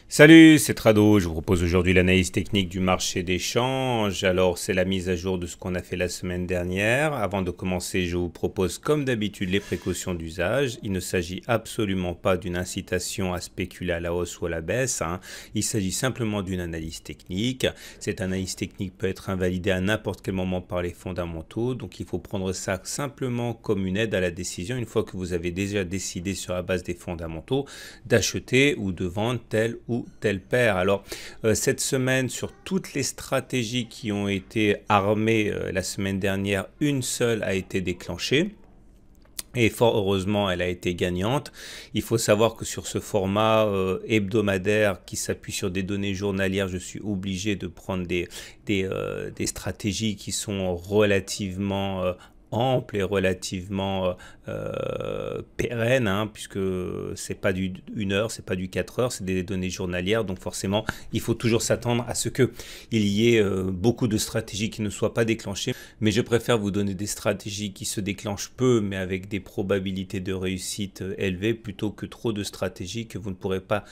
Salut, c'est Trado. Je vous propose aujourd'hui l'analyse technique du marché des changes. Alors, c'est la mise à jour de ce qu'on a fait la semaine dernière. Avant de commencer, je vous propose comme d'habitude les précautions d'usage. Il ne s'agit absolument pas d'une incitation à spéculer à la hausse ou à la baisse. Il s'agit simplement d'une analyse technique. Cette analyse technique peut être invalidée à n'importe quel moment par les fondamentaux. Donc, il faut prendre ça simplement comme une aide à la décision une fois que vous avez déjà décidé sur la base des fondamentaux d'acheter ou de vendre tel ou tel paire. Alors, cette semaine, sur toutes les stratégies qui ont été armées la semaine dernière, une seule a été déclenchée. Et fort heureusement, elle a été gagnante. Il faut savoir que sur ce format hebdomadaire qui s'appuie sur des données journalières, je suis obligé de prendre des stratégies qui sont relativement amples et relativement pérennes, puisque c'est pas du 1 heure, c'est pas du 4 heures, c'est des données journalières. Donc forcément, il faut toujours s'attendre à ce qu'il y ait beaucoup de stratégies qui ne soient pas déclenchées. Mais je préfère vous donner des stratégies qui se déclenchent peu, mais avec des probabilités de réussite élevées, plutôt que trop de stratégies que vous ne pourrez pas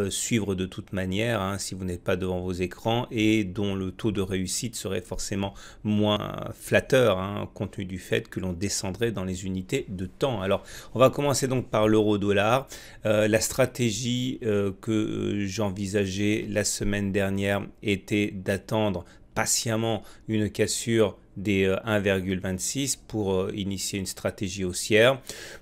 suivre de toute manière si vous n'êtes pas devant vos écrans et dont le taux de réussite serait forcément moins flatteur, compte tenu du fait que l'on descendrait dans les unités de temps. Alors, on va commencer donc par l'euro-dollar. La stratégie que j'envisageais la semaine dernière était d'attendre patiemment une cassure des 1,26 pour initier une stratégie haussière.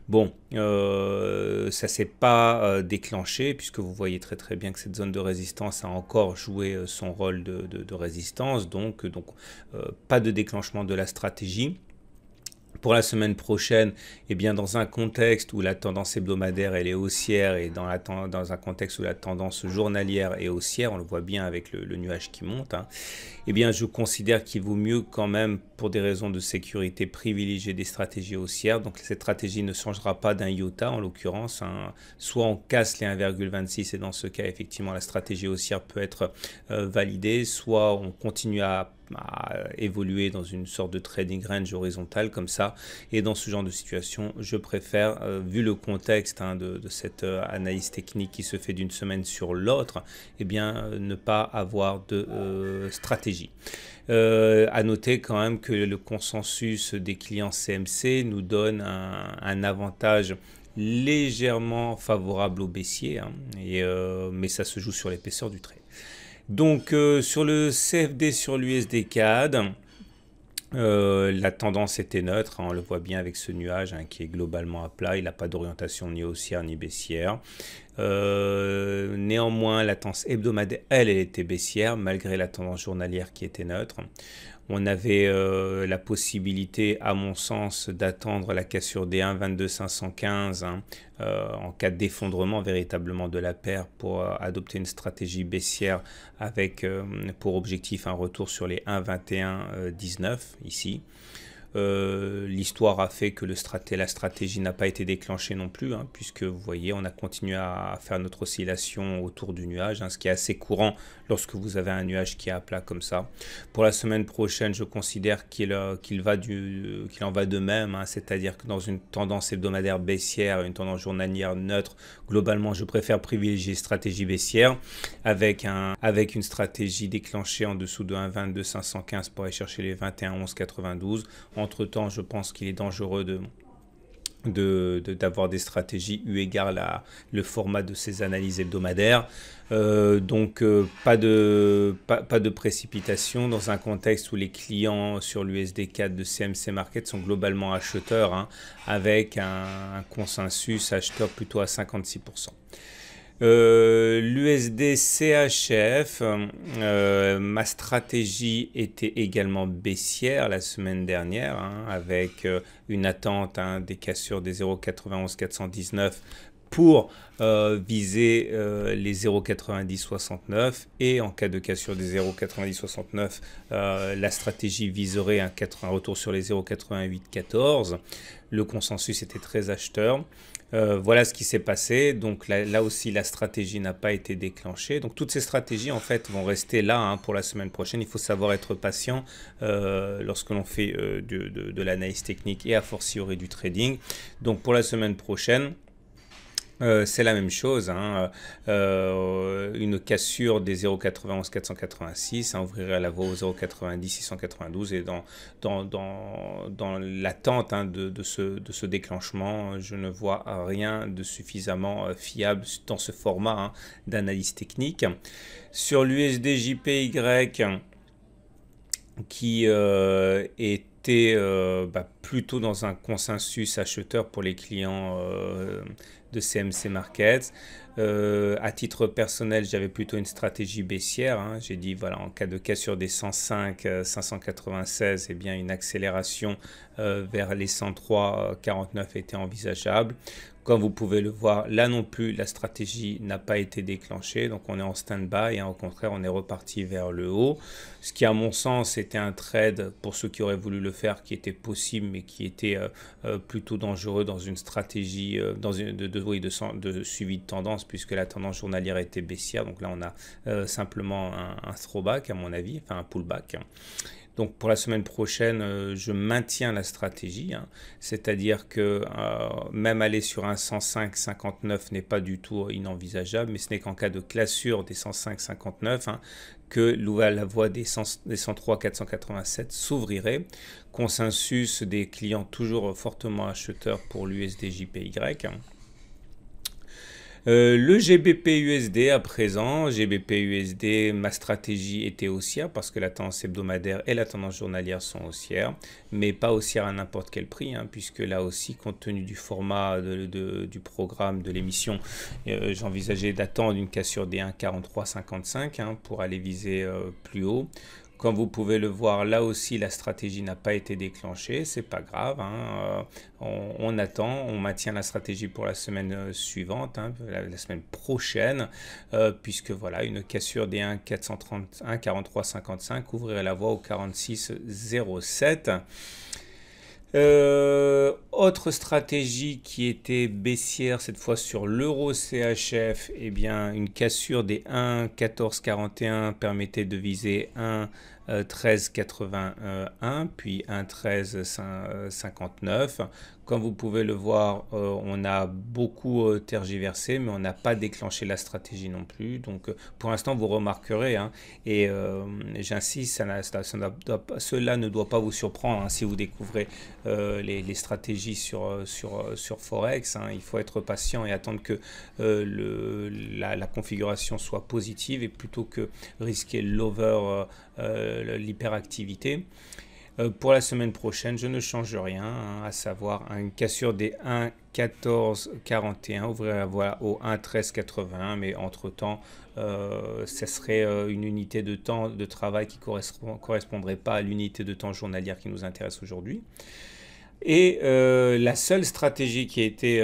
Bon, ça s'est pas déclenché puisque vous voyez très bien que cette zone de résistance a encore joué son rôle de résistance, donc pas de déclenchement de la stratégie. Pour la semaine prochaine, eh bien, dans un contexte où la tendance hebdomadaire elle est haussière et dans un contexte où la tendance journalière est haussière, on le voit bien avec le nuage qui monte, eh bien, je considère qu'il vaut mieux quand même, pour des raisons de sécurité, privilégier des stratégies haussières. Donc cette stratégie ne changera pas d'un iota en l'occurrence. Soit on casse les 1,26 et dans ce cas, effectivement, la stratégie haussière peut être validée, soit on continue à évoluer dans une sorte de trading range horizontal comme ça. Et dans ce genre de situation, je préfère, vu le contexte de cette analyse technique qui se fait d'une semaine sur l'autre, eh bien, ne pas avoir de stratégie. À noter quand même que le consensus des clients CMC nous donne un avantage légèrement favorable au baissier, mais ça se joue sur l'épaisseur du trait. Donc sur le CFD sur l'USD CAD, la tendance était neutre, on le voit bien avec ce nuage qui est globalement à plat, il n'a pas d'orientation ni haussière ni baissière. Néanmoins, la tendance hebdomadaire, elle était baissière malgré la tendance journalière qui était neutre. On avait la possibilité, à mon sens, d'attendre la cassure des 1,22,515 en cas d'effondrement véritablement de la paire pour adopter une stratégie baissière avec pour objectif un retour sur les 1,21,19 ici. L'histoire a fait que la stratégie n'a pas été déclenchée non plus, puisque vous voyez, on a continué à faire notre oscillation autour du nuage, ce qui est assez courant lorsque vous avez un nuage qui est à plat comme ça. Pour la semaine prochaine, je considère qu'il en va de même, c'est-à-dire que dans une tendance hebdomadaire baissière, une tendance journalière neutre, globalement, je préfère privilégier stratégie baissière avec une stratégie déclenchée en dessous de 1,22,515 pour aller chercher les 21,11,92. Entre-temps, je pense qu'il est dangereux d'avoir des stratégies eu égard le format de ces analyses hebdomadaires. Donc pas de précipitation dans un contexte où les clients sur l'USD4 de CMC Market sont globalement acheteurs, avec un consensus acheteur plutôt à 56%. L'USD CHF, ma stratégie était également baissière la semaine dernière, avec une attente des cassures des 0,91,419 pour viser les 0,9069 et en cas de cassure des 0,9069, la stratégie viserait un retour sur les 0,8814. Le consensus était très acheteur. Voilà ce qui s'est passé. Donc là aussi, la stratégie n'a pas été déclenchée. Donc toutes ces stratégies, en fait, vont rester là pour la semaine prochaine. Il faut savoir être patient lorsque l'on fait de l'analyse technique et a fortiori du trading. Donc pour la semaine prochaine, C'est la même chose, hein. Une cassure des 0,91 486 hein, ouvrirait la voie au 0,90 692 et dans l'attente hein, de ce déclenchement, je ne vois rien de suffisamment fiable dans ce format hein, d'analyse technique. Sur l'USD JPY qui était plutôt dans un consensus acheteur pour les clients de CMC Markets. À titre personnel, j'avais plutôt une stratégie baissière. Hein. J'ai dit, voilà, en cas de cassure des 105, 596, eh bien, une accélération vers les 103, 49 était envisageable. Comme vous pouvez le voir, là non plus, la stratégie n'a pas été déclenchée. Donc, on est en stand-by. Hein. Au contraire, on est reparti vers le haut. Ce qui, à mon sens, était un trade pour ceux qui auraient voulu le faire, qui était possible, mais qui était plutôt dangereux dans une stratégie de suivi de tendance, puisque la tendance journalière était baissière. Donc là, on a simplement un throwback, à mon avis, enfin un pullback. Donc pour la semaine prochaine, je maintiens la stratégie, hein. C'est-à-dire que même aller sur un 105,59 n'est pas du tout inenvisageable, mais ce n'est qu'en cas de cassure des 105,59 hein, que la voie des 103 487 s'ouvrirait. Consensus des clients toujours fortement acheteurs pour l'USD JPY. Le GBP-USD à présent, GBP-USD, ma stratégie était haussière parce que la tendance hebdomadaire et la tendance journalière sont haussières, mais pas haussière à n'importe quel prix, hein, puisque là aussi, compte tenu du format du programme de l'émission, j'envisageais d'attendre une cassure des 1,4355 hein, pour aller viser plus haut. Comme vous pouvez le voir, là aussi, la stratégie n'a pas été déclenchée. C'est pas grave. Hein. On attend, on maintient la stratégie pour la semaine suivante, hein, la semaine prochaine, puisque voilà, une cassure des 1,431, 43,55 ouvrirait la voie au 46,07. Autre stratégie qui était baissière cette fois sur l'euro CHF, eh bien une cassure des 1,1441 permettait de viser 1,1381 puis 1,1359. Comme vous pouvez le voir, on a beaucoup tergiversé, mais on n'a pas déclenché la stratégie non plus. Donc pour l'instant, vous remarquerez, hein, et j'insiste, cela ne doit pas vous surprendre hein, si vous découvrez les stratégies sur Forex. Hein. Il faut être patient et attendre que la configuration soit positive et plutôt que risquer l'hyperactivité. Pour la semaine prochaine, je ne change rien, hein, à savoir une cassure des 1,1441, ouvrir la voie au 1,1381, mais entre-temps, ce serait une unité de temps de travail qui ne correspondrait pas à l'unité de temps journalière qui nous intéresse aujourd'hui. Et la seule stratégie qui a été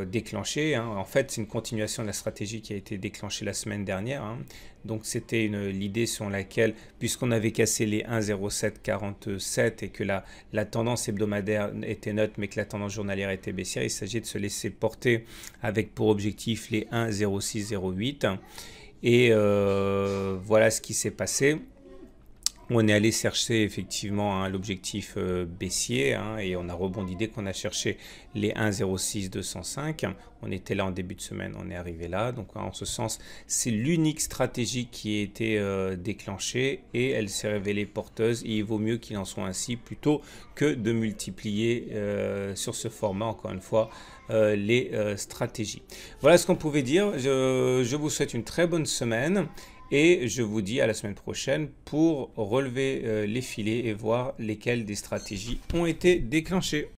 déclenchée, hein, en fait, c'est une continuation de la stratégie qui a été déclenchée la semaine dernière. Hein. Donc, c'était l'idée sur laquelle, puisqu'on avait cassé les 1,0747 et que la tendance hebdomadaire était neutre, mais que la tendance journalière était baissière, il s'agit de se laisser porter avec pour objectif les 1,0608. Et voilà ce qui s'est passé. On est allé chercher effectivement hein, l'objectif baissier hein, et on a rebondi dès qu'on a cherché les 1,06 On était là en début de semaine, on est arrivé là. Donc en ce sens, c'est l'unique stratégie qui a été déclenchée et elle s'est révélée porteuse. Et il vaut mieux qu'il en soit ainsi plutôt que de multiplier sur ce format, encore une fois, les stratégies. Voilà ce qu'on pouvait dire. Je vous souhaite une très bonne semaine. Et je vous dis à la semaine prochaine pour relever les filets et voir lesquelles des stratégies ont été déclenchées.